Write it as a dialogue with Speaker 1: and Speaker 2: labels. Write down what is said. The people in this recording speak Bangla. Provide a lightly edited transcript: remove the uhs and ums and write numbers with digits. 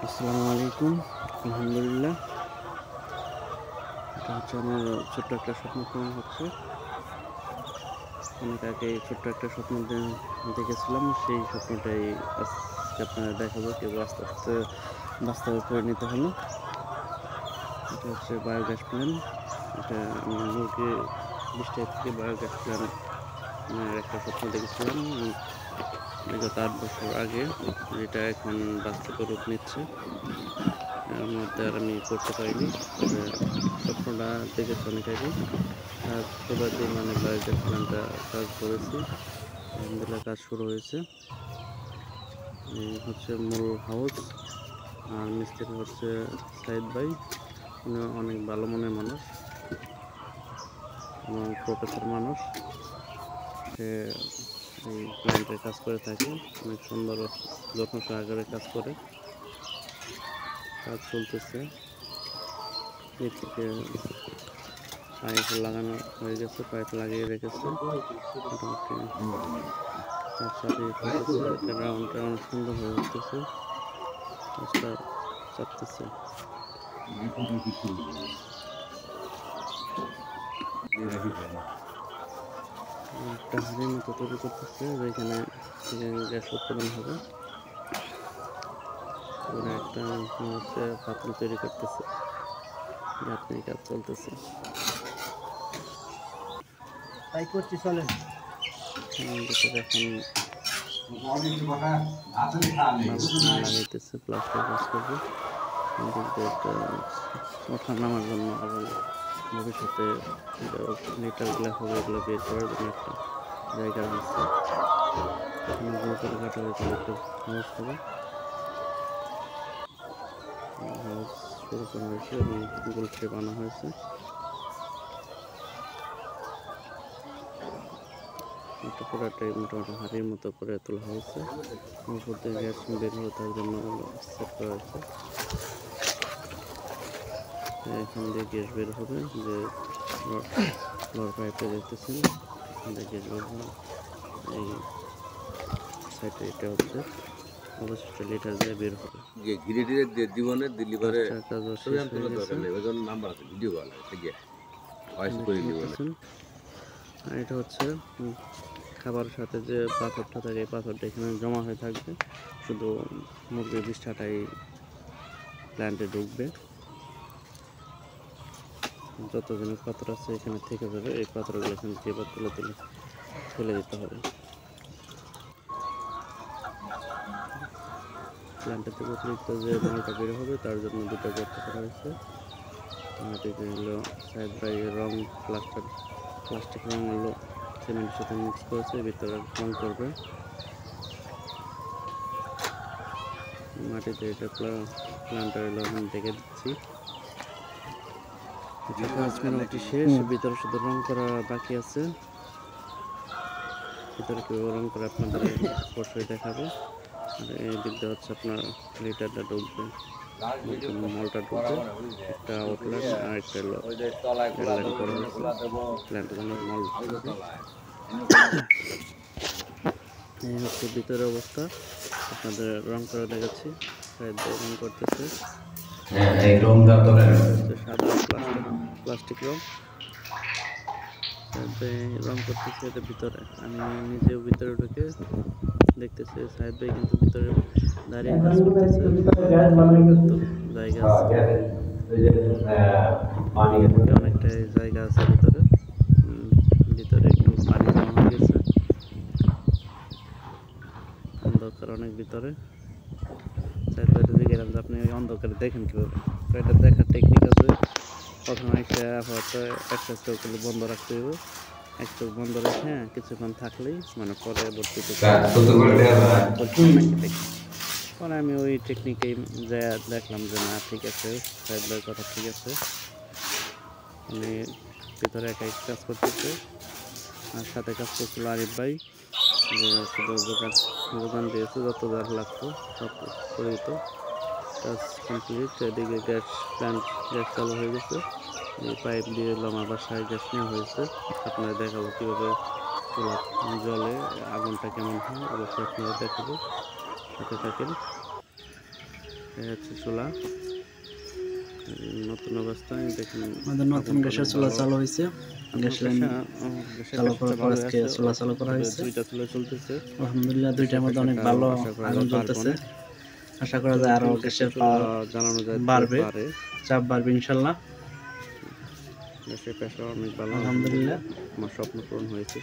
Speaker 1: আসসালামু আলাইকুম। আলহামদুলিল্লাহ, এটা হচ্ছে আমার ছোট্ট একটা স্বপ্ন পূরণ হচ্ছে। অনেক আগে ছোট্ট একটা স্বপ্ন দেখেছিলাম, সেই স্বপ্নটাই আজকে আপনাদের দেখাবো। কেউ আস্তে আস্তে বাস্তবে পরিণত হলো। এটা হচ্ছে বায়োগ্যাস প্ল্যান্ট। এটা আমি মুরগি বিষ্ঠা থেকে বায়োগ্যাস প্ল্যান্ট একটা স্বপ্ন দেখেছিলাম বিগত 8 বছর আগে। এটা এখন বাস্তবে রূপ নিচ্ছে। এর মধ্যে আর আমি করতে পারিনি, তবে স্বপ্নটা দেখেছি অনেক আগে। তার সুবাদে বায়োগ্যাস প্ল্যান্টটা কাজ করেছি। আলহামদুলিল্লাহ, কাজ শুরু হয়েছে। এই হচ্ছে মূল হাউস, আর মিস্ত্রি হচ্ছে সাইদ ভাই। উনি অনেক ভালো মনের মানুষ এবং প্রফেসর মানুষ। সে এই প্ল্যান্টের কাজ করে থাকে, অনেক সুন্দর যত্ন সহকারে কাজ করে। কাজ চলতেছে। এই থেকে পাইপ লাগানো হয়ে গেছে, পাইপ লাগিয়ে রেখেছে মোটামুটি। তার সাথে গ্রাউন্ডটা অনেক সুন্দর হয়ে উঠতেছে, কাজটা চাপতেছে। একটা হাড়ির মতো তৈরি করতেছে, যেখানে গ্যাস উৎপাদন হবে। একটা হচ্ছে পাতিল তৈরি করতেছে, গাঁথনির কাজ চলতেছে।
Speaker 2: তাই করছি, চলেন।
Speaker 1: ভিতরে এখন লাগাইতেছে, প্লাস্টার কাজ করবে। একটা ওঠা নামার জন্য এবং ভবিষ্যতে লিটারগুলো হবে, এগুলো বের করার জন্য একটা জায়গা হচ্ছে। এখানে উপরে কাটা হয়েছে, একটা হাউস হবে। হাউস শুরু করা হয়েছে এবং গোল শেপ আনা হয়েছে। এটা পুরাটাই মোটামুটি হাড়ির মতো করে তোলা হয়েছে। উপর দিয়ে গ্যাস বের হয়ে তার জন্য সেট করা হয়েছে। এখান দিয়ে গ্যাস বের হবে, যে লোয়ার পাইপটা দেখতেছেন, এখান দিয়ে গ্যাস বের হবে। এই সাইডে এটা হচ্ছে অবশিষ্ট লিটার দিয়ে বের হবে।
Speaker 3: জীবনের দিল্লি পারে
Speaker 1: কাজ শেষ হয়ে গেছে।
Speaker 3: নাম্বার আছে, ভিডিও কল আছে,
Speaker 1: আর এটা হচ্ছে খাবারের সাথে যে পাথরটা থাকে, এই পাথরটা এখানে জমা হয়ে থাকবে। শুধু মুরগির বিষ্ঠাটাই প্ল্যান্টে ঢুকবে। যত জিনিস পাথর আছে এখানে থেকে যাবে, এই পাথরগুলো এখান থেকে এবার তুলে তুলে ফেলে দিতে হবে। প্ল্যান্টের থেকে অতিরিক্ত যে মালটা বের হবে তার জন্য দুটো গর্ত করা হয়েছে। এদিকে হলো সাইড বাই রং প্লাস্টিক রং হলো সিমেন্টের সাথে মিক্স করেছে, ভিতরে রং করবে। মাটিতে এটা প্ল্যান্টার হলো এখন ঢেকে দিচ্ছি। কাজ মোটামুটি শেষ, ভিতরে শুধু রং করা বাকি আছে। ভিতরে কেউ রং করে আপনাদের অবশ্যই দেখাবো। আর এই দিক দিয়ে হচ্ছে আপনার লিটারটা ঢুকবে, মলটা ঢুকবে। একটা আউটলাইন আর একটা এয়ারলাইন করা হয়েছে প্ল্যান্টের জন্য মল ঢুকবে। এই হচ্ছে ভিতরের অবস্থা, আপনাদের রং করে দেখাচ্ছি। রং করতেছে সাদা প্লাস্টিক রং, রং করতেছে এটা ভিতরে। আমি নিজেও ভিতরে ঢুকে দেখতেছি, সাহেব ভাই কিন্তু ভিতরে দাঁড়িয়ে কাজ করতেছে। জায়গা আছে, অনেকটাই জায়গা আছে ভিতরে। ভিতরে একটু পানি জমা হয়ে গেছে, অন্ধকার অনেক ভিতরে। সাহেব ভাই গেলাম যে আপনি অন্ধকারে দেখেন কীভাবে, তো এটা দেখার টেকনিক আছে। প্রথমে আপাতত একটা চোখ বন্ধ রাখতে হবে। এক চোখ বন্ধ রেখে কিছুক্ষণ থাকলেই পরবর্তীতে পরে আমি ওই টেকনিকেই যা দেখলাম যে না, ঠিক আছে, সাহেব ভাইয়ের কথা ঠিক আছে। উনি ভিতরে একাই কাজ করতেছে, আর সাথে কাজ করছিল আরিফ ভাই, যে শুধু যোগান দিয়েছে, যত যার লাগতো সব করে দিত। কাজ কমপ্লিট। এদিকে গ্যাস চালু হয়ে গেছে। এই পাইপ দিয়ে আমার বাসায় গ্যাস নেওয়া হয়েছে। আপনারা দেখাবো কীভাবে চুলা জলে, আগুনটা কেমন হয় অবশ্যই আপনারা দেখাবো, সাথে থাকেন। এই হচ্ছে চুলা, নতুন অবস্থায় দেখেন।
Speaker 2: আমাদের নতুন গ্যাসের চুলা চালু হয়েছে। গ্যাস লাইন চালু করার পর আজকে চুলা চালু করা হয়েছে।
Speaker 1: দুইটা চুলা চলতেছে,
Speaker 2: আলহামদুলিল্লাহ দুইটার মধ্যে অনেক ভালো আগুন জ্বলতেছে। আশা করা যায় আরো গ্যাসের পাওয়ার
Speaker 1: জ্বালানো যায়,
Speaker 2: বাড়বে, চাপ বাড়বে ইনশাল্লাহ।
Speaker 1: গ্যাসের প্রেশার অনেক ভালো।
Speaker 2: আলহামদুলিল্লাহ
Speaker 1: আমার স্বপ্ন পূরণ হয়েছে।